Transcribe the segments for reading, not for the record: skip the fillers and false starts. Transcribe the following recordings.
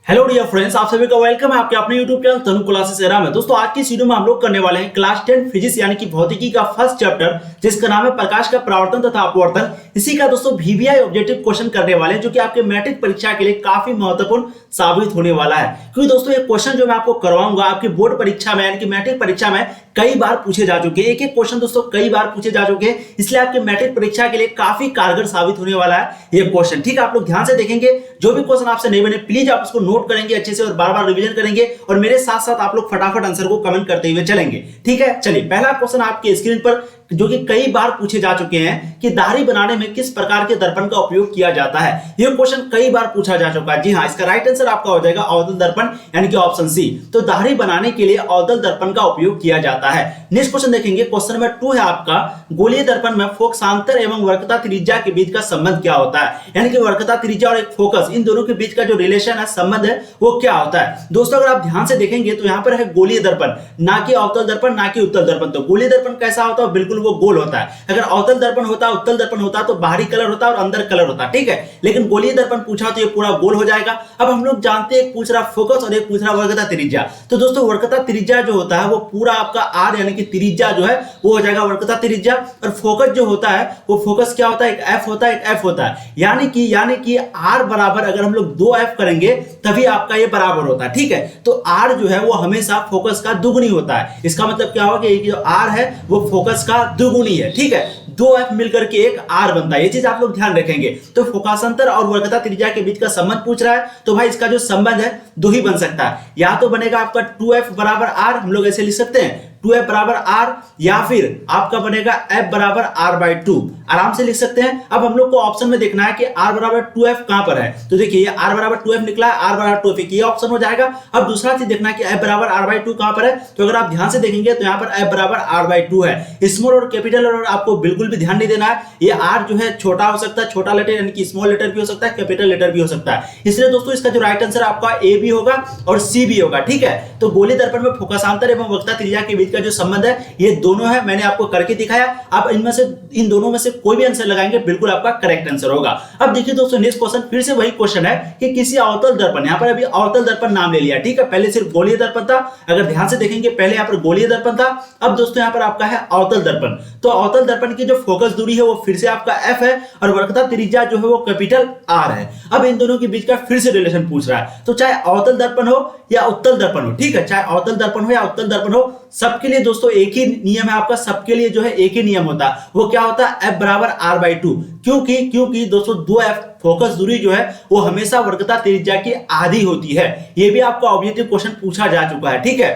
Hello dear friends, आप सभी का वेलकम है आपके अपने यूट्यूब चैनल तनु क्लासेस एरा में। दोस्तों आज की इस वीडियो में हम लोग करने वाले हैं क्लास 10 फिजिक्स यानी कि भौतिकी का फर्स्ट चैप्टर, जिसका नाम है प्रकाश का परावर्तन तथा अपवर्तन। इसी का दोस्तों वीवीआई ऑब्जेक्टिव क्वेश्चन करने वाले हैं, जो कि आपके मैट्रिक परीक्षा के लिए काफी महत्वपूर्ण साबित होने वाला है। क्योंकि दोस्तों ये क्वेश्चन जो मैं आपको करवाऊंगा आपकी बोर्ड परीक्षा में यानी कि मैट्रिक परीक्षा में कई बार पूछे जा चुके हैं। एक एक क्वेश्चन दोस्तों कई बार पूछे जा चुके हैं, इसलिए आपके मैट्रिक परीक्षा के लिए काफी कारगर साबित होने वाला है ये क्वेश्चन। ठीक है, आप लोग ध्यान से देखेंगे, जो भी क्वेश्चन आपसे नहीं बने प्लीज आप उसको नोट करेंगे अच्छे से और बार बार रिवीजन करेंगे, और मेरे साथ साथ आप लोग फटाफट आंसर को कमेंट करते हुए चलेंगे। ठीक है, चलिए पहला क्वेश्चन आपके स्क्रीन पर, जो कि कई बार पूछे जा चुके हैं कि दाढ़ी बनाने में किस प्रकार के दर्पण का उपयोग किया जाता है। यह क्वेश्चन कई बार पूछा जा चुका है। जी हाँ, इसका राइट आंसर आपका हो जाएगा अवतल दर्पण यानी कि ऑप्शन सी। तो दाढ़ी बनाने के लिए अवतल दर्पण का उपयोग किया जाता है। नेक्स्ट क्वेश्चन देखेंगे, क्वेश्चन नंबर 2 है आपका, गोलीय दर्पण में फोकसांतर एवं वक्रता त्रिज्या के बीच का संबंध क्या होता है। यानी कि वक्रता त्रिज्या और एक फोकस, इन दोनों के बीच का जो रिलेशन है, संबंध है, वो क्या होता है। दोस्तों अगर आप ध्यान से देखेंगे तो यहाँ पर है गोलीय दर्पण, ना कि अवतल दर्पण, ना कि उत्तल दर्पण। तो गोलीय दर्पण कैसा होता है, बिल्कुल वो गोल होता है। अगर अवतल दर्पण होता, उत्तल दर्पण होता तो बाहरी कलर होता और अंदर कलर होता। ठीक है, लेकिन गोलीय दर्पण पूछा तो ये पूरा गोल हो जाएगा। अब हम लोग जानते हैं, एक पूछ रहा फोकस और एक पूछ रहा वक्रता त्रिज्या। तो दोस्तों वक्रता त्रिज्या जो होता है वो पूरा आपका आर यानी कि त्रिज्या जो है वो हो जाएगा वक्रता त्रिज्या, और फोकस जो होता है वो फोकस क्या होता है, एक एफ होता है, एक एफ होता है। यानी कि आर बराबर अगर हम लोग 2f करेंगे तभी आपका ये बराबर होता है। ठीक है, तो आर जो है वो हमेशा फोकस का दुगुनी होता है। इसका मतलब क्या होगा कि जो आर है वो फोकस का दुगुनी है। ठीक है, 2f मिलकर के एक r बनता है, ये चीज आप लोग ध्यान रखेंगे। तो फोकासांतर और वक्रता त्रिज्या के बीच का संबंध पूछ रहा है, तो भाई इसका जो संबंध है दो ही बन सकता है। या तो बनेगा आपका 2f बराबर r, हम लोग ऐसे लिख सकते हैं 2f बराबर r, या फिर आपका बनेगा f बराबर r/2, आराम से लिख सकते हैं। अब हम लोग को ऑप्शन में देखना है कि r बराबर 2f कहां पर है। तो देखिए ये r बराबर 2f निकला है, r बराबर 2f ये ऑप्शन हो जाएगा। अब दूसरा चीज देखना है कि f बराबर r/2 कहां पर है। तो अगर आप ध्यान से देखेंगे तो यहां पर f बराबर r/2 है। स्मॉल और कैपिटल और आपको बिल्कुल भी ध्यान नहीं देना है। ये r जो है छोटा हो सकता है, छोटा लेटर यानी कि स्मॉल लेटर भी हो सकता है, कैपिटल लेटर भी हो सकता है। इसलिए दोस्तों इसका जो राइट आंसर आपका ए भी होगा और सी भी होगा। ठीक है, तो गोलीय दर्पण में फोकसांतर एवं वक्रता त्रिज्या के बीच का जो संबंध है ये दोनों है, मैंने आपको करके दिखाया। आप इनमें से इन दोनों में से कोई भी आंसर लगाएंगे बिल्कुल आपका करेक्ट आंसर होगा। अब देखिए दोस्तों नेक्स्ट क्वेश्चन फिर से वही क्वेश्चन है कि किसी अवतल दर्पण, यहां पर अभी अवतल दर्पण नाम ले लिया। ठीक है, पहले सिर्फ गोलीय दर्पण था, अगर ध्यान से देखेंगे पहले यहां पर गोलीय दर्पण था, अब दोस्तों यहां पर आपका है अवतल दर्पण। तो अवतल दर्पण की जो फोकस दूरी है वो फिर से आपका f है, और वक्रता त्रिज्या जो है वो कैपिटल R है। अब इन दोनों के बीच का फिर से रिलेशन पूछ रहा है, तो चाहे अवतल दर्पण हो या उत्तल दर्पण हो, ठीक है, चाहे अवतल दर्पण हो या उत्तल दर्पण हो, सबके लिए दोस्तों एक ही नियम है आपका, सबके लिए जो है एक ही नियम होता है। वो क्या होता है, f बराबर r/2। क्योंकि दोस्तों 2f फोकस दूरी जो है वो हमेशा वक्रता त्रिज्या की आधी होती है। ये भी आपका ऑब्जेक्टिव क्वेश्चन पूछा जा चुका है। ठीक है,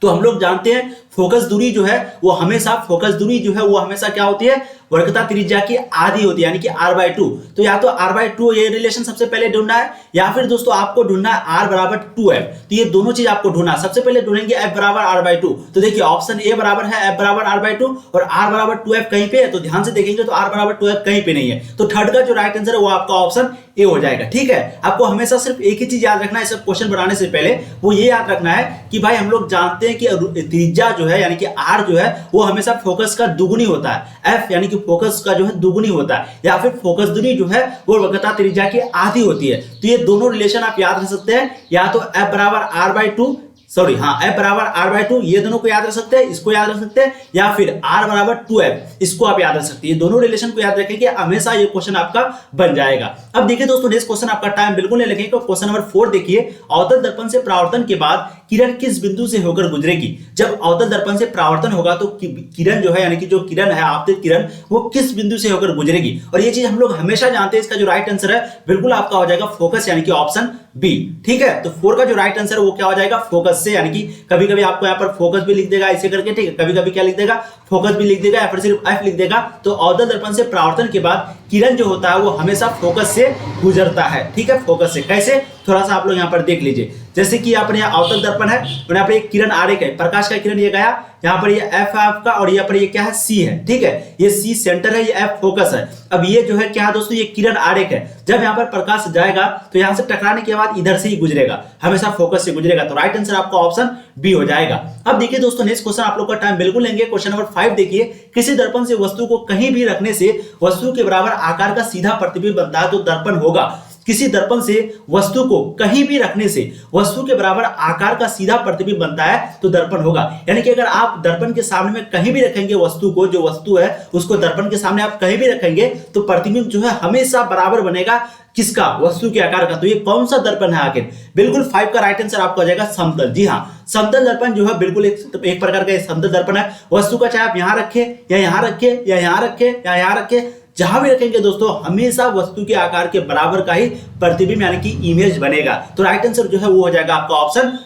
तो हम लोग जानते हैं फोकस दूरी जो है वो हमेशा क्या होती है, वक्रता त्रिज्या की आधी होती है, यानी कि r/2। तो या तो r/2 ये रिलेशन सबसे पहले ढूंढना है, या फिर दोस्तों आपको ढूंढना है r बराबर 2f। तो ये दोनों चीज आपको ढूंढना है। सबसे पहले ढूंढेंगे f बराबर r/2। तो देखिए ऑप्शन ए बराबर है f बराबर r/2 और r बराबर 2f कहीं पे है। तो ध्यान से देखेंगे तो r बराबर 2f कहीं पे नहीं है, तो थर्ड का जो राइट आंसर है वो आपका ऑप्शन ए हो जाएगा। ठीक है, आपको हमेशा सिर्फ एक ही चीज याद रखना है इस क्वेश्चन बनाने से पहले, वो ये याद रखना है कि भाई हम लोग जानते हैं कि त्रिज्या जो है यानी कि r जो है वो हमेशा फोकस का दुगुनी होता है। f यानी कि फोकस का जो है दुगुनी होता है, या फिर फोकस दूरी जो है वो वक्रता त्रिज्या की आधी होती है। तो ये दोनों रिलेशन आप याद रख सकते हैं, या तो f बराबर r/2, सॉरी हाँ f बराबर r/2, ये दोनों को याद रख सकते हैं, इसको याद रख सकते हैं, या फिर r बराबर 2f, इसको आप याद रख सकते हैं। ये दोनों रिलेशन को याद रखेंगे, हमेशा ये क्वेश्चन आपका बन जाएगा। अब देखिए दोस्तों नेक्स्ट क्वेश्चन, आपका टाइम बिल्कुल नहीं लगेगा। क्वेश्चन नंबर 4 देखिए, अवतल दर्पण से परावर्तन के बाद किरण किस बिंदु से होकर गुजरेगी। जब अवतल दर्पण से परावर्तन होगा तो किरण जो है यानी कि जो किरण है आपतित किरण, वो किस बिंदु से होकर गुजरेगी। और ये चीज हम लोग हमेशा जानते हैं। इसका जो राइट आंसर है बिल्कुल आपका हो जाएगा फोकस यानी कि ऑप्शन बी। ठीक है, तो 4 का जो राइट आंसर है वो क्या हो जाएगा, फोकस से। यानी कि कभी कभी आपको यहाँ पर फोकस भी लिख देगा ऐसे करके, ठीक है, कभी कभी क्या लिख देगा, फोकस भी लिख देगा, या फिर सिर्फ f लिख देगा। तो अवतल दर्पण से परावर्तन के बाद किरण जो होता है वो हमेशा फोकस से गुजरता है। ठीक है, फोकस से कैसे, थोड़ा सा आप लोग यहाँ पर देख लीजिए। जैसे कि यहाँ पर अवतल दर्पण है और यहाँ पर एक किरण आरेख है, प्रकाश का किरण ये गया, यहाँ पर ये f है आपका, और यहाँ पर ये क्या है, c है। ठीक है, ये c सेंटर है, ये f फोकस है। अब ये जो है क्या है दोस्तों, ये किरण आरेख है। जब यहाँ पर प्रकाश जाएगा तो यहाँ से टकराने के बाद इधर से ही गुजरेगा, हमेशा फोकस से गुजरेगा। तो राइट आंसर आपका ऑप्शन बी हो जाएगा। अब देखिए दोस्तों नेक्स्ट क्वेश्चन, आप लोग का टाइम बिल्कुल लेंगे। क्वेश्चन नंबर 5 देखिए, किसी दर्पण से वस्तु को कहीं भी रखने से वस्तु के बराबर आकार का सीधा प्रतिबिंब बनता है तो दर्पण होगा। किसी दर्पण से वस्तु को कहीं भी रखने से वस्तु के बराबर आकार का सीधा प्रतिबिंब बनता है तो दर्पण होगा। यानी कि अगर आप दर्पण के सामने में कहीं भी रखेंगे वस्तु को, जो वस्तु है उसको दर्पण के सामने आप कहीं भी रखेंगे तो प्रतिबिंब जो है हमेशा बराबर बनेगा किसका, वस्तु के आकार का। तो ये कौन सा दर्पण है आखिर? बिल्कुल 5 का राइट आंसर आपको आ जाएगा समतल। जी हाँ, समतल दर्पण जो है बिल्कुल एक प्रकार का समतल दर्पण है। वस्तु का चाहे आप यहां रखे या यहां रखे या यहां रखे या यहां रखे, जहां भी रखेंगे दोस्तों हमेशा वस्तु के आकार के बराबर का ही प्रतिबिंब यानी कि इमेज बनेगा। तो राइट आंसर जो है वो हो जाएगा आपका ऑप्शन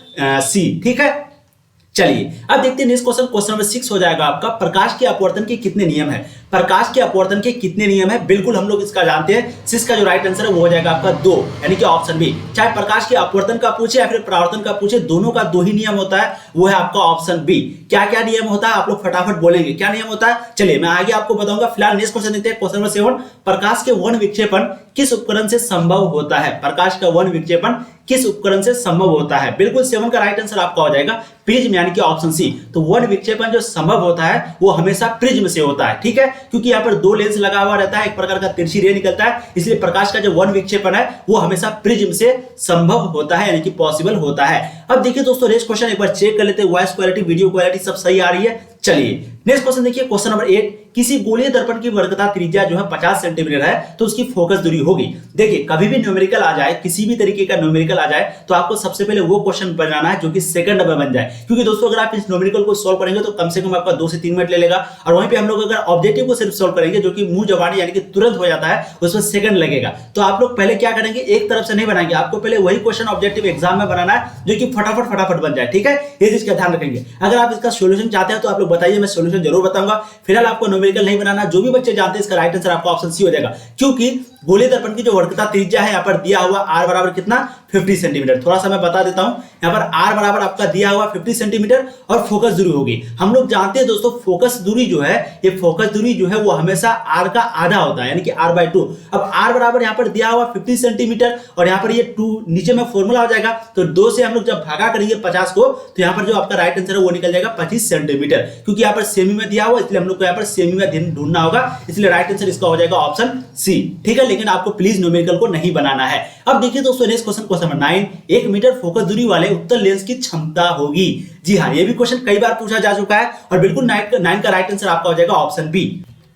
सी। ठीक है, चलिए अब देखते हैं नेक्स्ट क्वेश्चन। क्वेश्चन नंबर 6 हो जाएगा आपका, प्रकाश के अपवर्तन के कितने नियम है? प्रकाश के अपवर्तन के कितने नियम है? बिल्कुल हम लोग इसका जानते हैं। इसका जो राइट आंसर है वो हो जाएगा आपका 2, यानी कि ऑप्शन बी। चाहे प्रकाश के अपवर्तन का पूछे या फिर परावर्तन का पूछे, दोनों का 2 ही नियम होता है, वो है आपका ऑप्शन बी। क्या क्या नियम होता है आप लोग फटाफट बोलेंगे, क्या नियम होता है? चलिए मैं आगे आपको बताऊंगा। फिलहाल नेक्स्ट क्वेश्चन देखते हैं। क्वेश्चन नंबर 7, प्रकाश के वन विक्षेपण किस उपकरण से संभव होता है? प्रकाश का वन विक्षेपण किस उपकरण से संभव होता है? बिल्कुल 7 का राइट आंसर आपका हो जाएगा प्रिज्म, यानी कि ऑप्शन सी। तो वन विक्षेपण जो संभव होता है वो हमेशा प्रिज्म से होता है। ठीक है, क्योंकि यहाँ पर 2 लेंस लगा हुआ रहता है, एक प्रकार का तिरछी रे निकलता है, इसलिए प्रकाश का जो वन विक्षेपण है वो हमेशा प्रिज्म से संभव होता है, यानी कि पॉसिबल होता है। अब देखिए दोस्तों नेक्स्ट क्वेश्चन एक बार चेक कर लेते हैं, वॉइस क्वालिटी वीडियो क्वालिटी सब सही आ रही है। चलिए नेक्स्ट क्वेश्चन देखिए, क्वेश्चन नंबर 8, किसी गोलीय दर्पण की वर्गता त्रिज्या जो है 50 सेंटीमीटर है तो उसकी फोकस दूरी होगी। देखिए कभी भी न्यूमेरिकल आ जाए, किसी भी तरीके का न्यूमेरिकल आ जाए तो आपको सबसे पहले वो क्वेश्चन बनाना है जो कि सेकंड में बन जाए, क्योंकि दोस्तों अगर आप इस न्यूमेरिकल को सॉल्व करेंगे तो कम से कम आपका 2 से 3 मिनट ले लेगा, और वहीं पे हम लोग अगर ऑब्जेक्टिव को सिर्फ सॉल्व करेंगे जो कि मुंह जबानी यानी कि तुरंत हो जाता है, उसमें सेकंड लगेगा। तो आप लोग पहले क्या करेंगे, एक तरफ से नहीं बनाएंगे, आपको पहले वही क्वेश्चन ऑब्जेक्टिव एग्जाम में बनाना है जो कि फटाफट बन जाए। ठीक है, ये चीज का ध्यान रखेंगे। अगर आप इसका सॉल्यूशन चाहते हैं तो आप लोग बताइए, मैं सॉल्यूशन जरूर बताऊंगा। फिलहाल आपको न्यूमेरिकल नहीं बनाना। जो भी बच्चे जानते हैं इसका राइट आंसर आपका ऑप्शन सी हो जाएगा, क्योंकि गोलीय दर्पण की जो वर्गता त्रिज्या है यहाँ पर दिया हुआ r बराबर कितना 50 सेंटीमीटर। थोड़ा सा मैं बता देता हूं, यहाँ पर r बराबर आपका दिया हुआ 50 सेंटीमीटर और फोकस दूरी होगी। हम लोग जानते हैं दोस्तों फोकस दूरी जो है, ये फोकस दूरी जो है वो हमेशा r का आधा होता है, यानी कि r/2। अब r बराबर यहाँ पर दिया हुआ 50 सेंटीमीटर और यहाँ पर ये 2 नीचे में फॉर्मूला हो जाएगा, तो 2 से हम लोग जब भागा करेंगे 50 को तो यहाँ पर जो आपका राइट आंसर है वो निकल जाएगा 25 सेंटीमीटर, क्योंकि यहाँ पर सेमी में दिया हुआ इसलिए हम लोग को यहाँ पर सेमी में ढूंढना होगा, इसलिए राइट आंसर इसका हो जाएगा ऑप्शन सी। ठीक है, लेकिन आपको प्लीज न्यूमेरिकल को नहीं बनाना है। अब देखिए दोस्तों next question, question number 9, 1 metre focus दूरी वाले उत्तल लेंस की क्षमता होगी। जी हाँ, ये भी क्वेश्चन कई बार पूछा जा चुका है और बिल्कुल 9 का राइट आंसर आपका हो जाएगा ऑप्शन बी।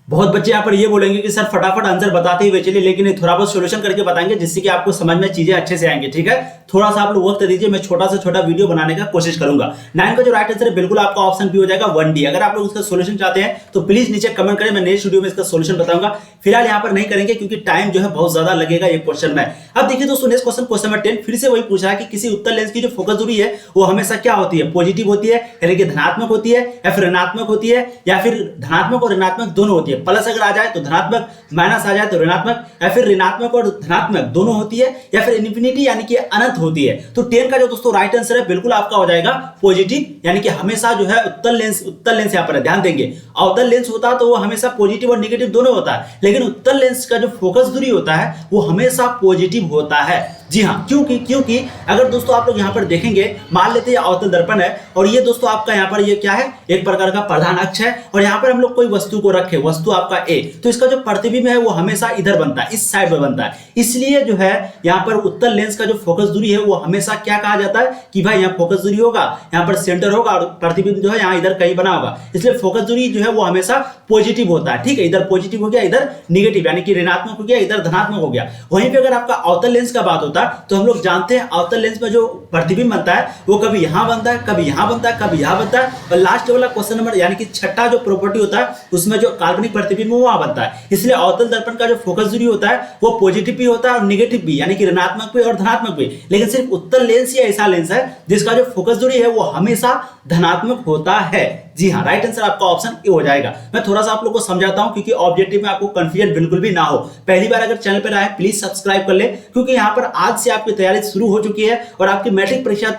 बहुत बच्चे यहाँ पर ये बोलेंगे कि सर फटाफट आंसर बताते ही हुए चलिए, लेकिन थोड़ा बहुत सॉल्यूशन करके बताएंगे जिससे कि आपको समझ में चीजें अच्छे से आएंगे। ठीक है, थोड़ा सा आप लोग वक्त दीजिए, मैं छोटा से छोटा वीडियो बनाने का कोशिश करूंगा। 9 का जो राइट आंसर है बिल्कुल आपका ऑप्शन बी हो जाएगा 1D। अगर आप लोग इसका सॉल्यूशन चाहते हैं तो प्लीज नीचे कमेंट करें, मैं नेक्स्ट वीडियो में इसका सॉल्यूशन बताऊंगा। फिलहाल यहाँ पर नहीं करेंगे क्योंकि टाइम जो है बहुत ज्यादा लगेगा एक क्वेश्चन में। अब देखिए दोस्तों नेक्स्ट क्वेश्चन, क्वेश्चन नंबर 10, फिर से वही पूछा है कि किसी उत्तल लेंस की जो फोकस दूरी है वो हमेशा क्या होती है, पॉजिटिव होती है यानी कि धनात्मक होती है, या फिर ऋणात्मक होती है, या फिर धनात्मक और ऋणात्मक दोनों होती है। प्लस अगर आ जाए तो धनात्मक, माइनस आ जाए तो ऋणात्मक, या फिर ऋणात्मक और धनात्मक दोनों होती है, या फिर इन्फिनिटी यानी कि अनंत होती है। तो 10 का जो दोस्तों राइट आंसर है बिल्कुल आपका हो जाएगा पॉजिटिव, यानी कि हमेशा जो है उत्तल लेंस यहाँ पर ध्यान देंगे, अवतल लेंस होता है तो वो हमेशा पॉजिटिव और नेगेटिव दोनों होता है, लेकिन उत्तल लेंस का जो फोकस दूरी होता है वो हमेशा पॉजिटिव होता है। जी हाँ, क्योंकि अगर दोस्तों आप लोग यहाँ पर देखेंगे, मान लेते हैं अवतल दर्पण है और ये दोस्तों आपका यहाँ पर ये क्या है, एक प्रकार का प्रधान अक्ष है, और यहाँ पर हम लोग कोई वस्तु को रखे, वस्तु आपका ए, तो इसका जो प्रतिबिंब है वो हमेशा इधर बनता है, इस साइड में बनता है। इसलिए जो है यहाँ पर उत्तल लेंस का जो फोकस दूरी है वो हमेशा क्या कहा जाता है कि भाई यहाँ फोकस दूरी होगा, यहाँ पर सेंटर होगा और प्रतिबिंब जो है यहाँ इधर कहीं बना होगा, इसलिए फोकस दूरी जो है वो हमेशा पॉजिटिव होता है। ठीक है, इधर पॉजिटिव हो गया, इधर निगेटिव यानी कि ऋणात्मक हो गया, इधर धनात्मक हो गया। वहीं पे अगर आपका अवतल लेंस का बात होता तो हम लोग जानते हैं अवतल लेंस में जो प्रतिबिंब बनता है वो कभी यहां बनता है, कभी यहां बनता है, कभी यहां बनता है, और लास्ट वाला क्वेश्चन नंबर यानी कि छठा जो प्रॉपर्टी होता है उसमें जो काल्पनिक प्रतिबिंब वहां बनता है। इसलिए अवतल दर्पण का जो फोकस दूरी होता है वो पॉजिटिव भी होता है और निगेटिव भी, यानी कि ऋणात्मक भी और धनात्मक भी। लेकिन सिर्फ उत्तल लेंस ही ऐसा लेंस है जिसका जो फोकस दूरी है वो हमेशा धनात्मक होता है। जी हाँ, राइट आंसर आपका ऑप्शन ए हो जाएगा। मैं थोड़ा सा आप लोगों को समझाता हूं क्योंकि ऑब्जेक्टिव में आपको कंफ्यूजन बिल्कुल भी ना हो। पहली बार अगर चैनल पर आए प्लीज सब्सक्राइब कर ले, क्योंकि यहाँ पर आज से आपकी तैयारी शुरू हो चुकी है और आपकी मैट्रिक परीक्षा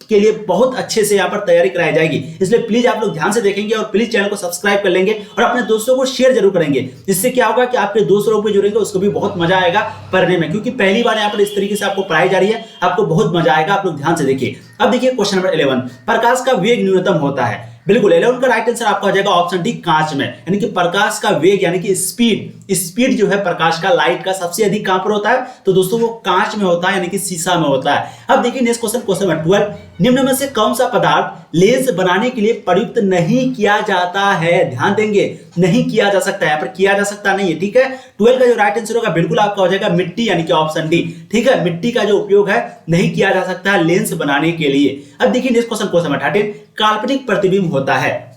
के लिए बहुत अच्छे से यहाँ पर तैयारी कराई जाएगी। इसलिए प्लीज आप लोग ध्यान से देखेंगे और प्लीज चैनल को सब्सक्राइब कर लेंगे और अपने दोस्तों को शेयर जरूर करेंगे। इससे क्या होगा कि आपके दोस्त लोग भी जुड़ेंगे, उसको भी बहुत मजा आएगा पढ़ने में, क्योंकि पहली बार यहाँ पर इस तरीके से आपको पढ़ाई जा रही है, आपको बहुत मजा आएगा। आप लोग ध्यान से देखिए। अब देखिए क्वेश्चन नंबर 11, प्रकाश का वेग न्यूनतम होता है। बिल्कुल 11 का राइट आंसर आपका हो जाएगा ऑप्शन डी, कांच में, यानी कि प्रकाश का वेग यानी कि स्पीड स्पीड जो है प्रकाश का, लाइट का सबसे अधिक कहां पर होता है, तो दोस्तों वो कांच में होता है यानी कि शीशा में होता है। अब देखिए नेक्स्ट क्वेश्चन, क्वेश्चन नंबर 12, निम्न में से कौन सा पदार्थ लेंस बनाने के लिए प्रयुक्त नहीं किया जाता है? ध्यान देंगे, नहीं किया जा सकता है, यहाँ पर किया जा सकता नहीं है, ठीक है। 12 का जो राइट आंसर होगा बिल्कुल आपका हो जाएगा मिट्टी यानी कि ऑप्शन डी, ठीक है। मिट्टी का जो उपयोग है नहीं किया जा सकता है लेंस बनाने के लिए। अब देखिए नेक्स्ट क्वेश्चन, क्वेश्चन नंबर 13, काल्पनिक प्रतिबिंब होता है,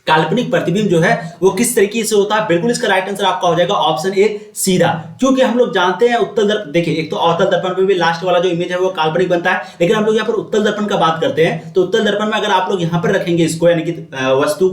काल्पनिक प्रतिबिंब जो है वो किस तरीके से होता है? बिल्कुल इसका राइट आंसर आपका हो जाएगा ऑप्शन ए सीधा, क्योंकि हम लोग जानते हैं उत्तल दर्पण, देखिए एक तो अवतल दर्पण पे भी लास्ट वाला जो इमेज है वो काल्पनिक बनता है, लेकिन हम लोग यहाँ पर उत्तल दर्पण का बात करते हैं, तो उत्तल दर्पण में अगर आप लोग यहाँ पर रखेंगे इसको यानी कि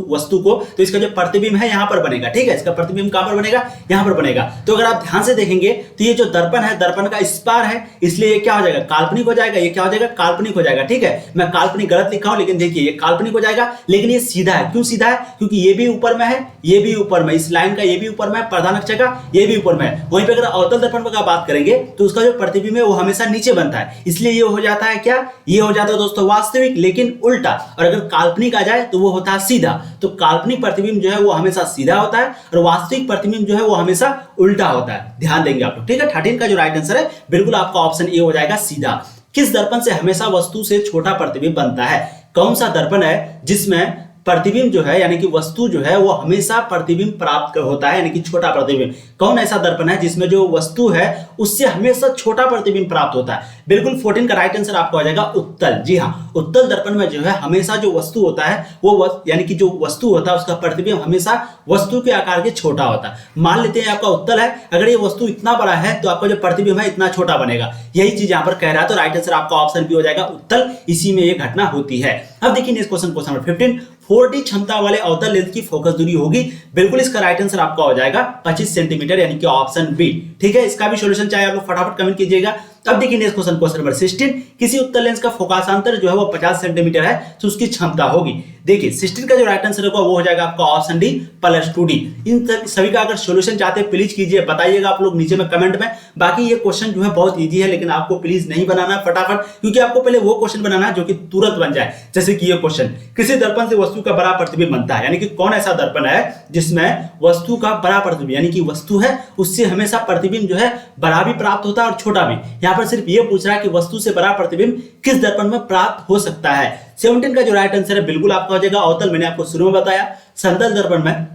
वस्तु को, तो इसका जो प्रतिबिंब है यहाँ पर बनेगा, ठीक है। इसका प्रतिबिंब कहां पर बनेगा? यहाँ पर बनेगा। तो अगर आप ध्यान से देखेंगे तो ये जो दर्पण है, दर्पण का इस पार है, इसलिए ये क्या हो जाएगा? काल्पनिक हो जाएगा। ये क्या हो जाएगा? काल्पनिक हो जाएगा, ठीक है। मैं काल्पनिक गलत लिखा हूं, लेकिन देखिए ये काल्पनिक हो जाएगा, लेकिन ये सीधा है। क्यों सीधा है? क्योंकि ये भी ऊपर में है, ये भी ऊपर में, इस लाइन का ये भी ऊपर में है, प्रधान अक्ष का ये भी ऊपर में है। वहीं पे अगर अवतल दर्पण का बात करेंगे तो उसका जो प्रतिबिंब है वो हमेशा नीचे बनता है, इसलिए ये हो जाता है क्या? ये हो जाता है दोस्तों वास्तविक, लेकिन उल्टा। और अगर काल्पनिक आ जाए तो वो होता है सीधा। तो काल्पनिक प्रतिबिंब जो है वो हमेशा सीधा होता है और वास्तविक प्रतिबिंब जो है वो हमेशा उल्टा होता है। ध्यान देंगे आप लोग, ठीक है। 13 का जो राइट आंसर है बिल्कुल आपका ऑप्शन ए हो जाएगा सीधा। किस दर्पण से हमेशा वस्तु से छोटा प्रतिबिंब बनता है? कौन सा दर्पण है जिसमें प्रतिबिंब जो है यानी कि वस्तु जो है वो हमेशा प्रतिबिंब प्राप्त होता है, यानी कि छोटा प्रतिबिंब? कौन ऐसा दर्पण है जिसमें जो वस्तु है उससे हमेशा छोटा प्रतिबिंब प्राप्त होता है? बिल्कुल 14 का राइट आंसर आपका हो जाएगा उत्तल। जी हाँ, उत्तल दर्पण में जो है हमेशा जो वस्तु होता है वो यानी कि जो वस्तु होता है उसका प्रतिबिंब हमेशा वस्तु के आकार के छोटा होता है। मान लेते हैं आपका उत्तल है, अगर ये वस्तु इतना बड़ा है तो आपका जो प्रतिबिंब है इतना छोटा बनेगा। यही चीज यहाँ पर कह रहा है, तो राइट आंसर आपका ऑप्शन बी हो जाएगा उत्तल। इसी में ये घटना होती है। अब देखिए next question, question number 15, 4D क्षमता वाले अवतल लेंस की फोकस दूरी होगी। बिल्कुल इसका राइट आंसर आपका हो जाएगा 25 सेंटीमीटर यानी कि ऑप्शन बी, ठीक है। इसका भी सॉल्यूशन चाहे आप लोग फटाफट कमेंट कीजिएगा। अब देखिए नेक्स्ट क्वेश्चन, क्वेश्चन नंबर 16, किसी उत्तल लेंस का फोकसांतर जो है वो 50 सेंटीमीटर है तो उसकी क्षमता होगी। देखिए 16 का जो राइट आंसर होगा वो हो जाएगा आपका ऑप्शन डी +2D। इन सभी का अगर सॉल्यूशन चाहते हैं प्लीज कीजिए, बताइएगा आप लोग नीचे में कमेंट में। बाकी ये क्वेश्चन जो है बहुत इजी है, लेकिन आपको प्लीज नहीं बनाना फटाफट, क्योंकि आपको पहले वो क्वेश्चन बनाना है जो कि तुरंत बन जाए। जैसे कि ये क्वेश्चन, किसी दर्पण से वस्तु का बड़ा प्रतिबिंब बनता है, यानी कि कौन ऐसा दर्पण है जिसमें वस्तु का बड़ा प्रतिबिंब, यानी कि वस्तु है उससे हमेशा प्रतिबिंब जो है बड़ा भी प्राप्त होता है और छोटा भी। यहाँ पर सिर्फ ये पूछ रहा है कि वस्तु से बड़ा प्रतिबिंब किस दर्पण में प्राप्त हो सकता है। 17 का जो राइट आंसर है बिल्कुल आपका हो जाएगा अवतल। मैंने आपको शुरू में बताया, समतल दर्पण में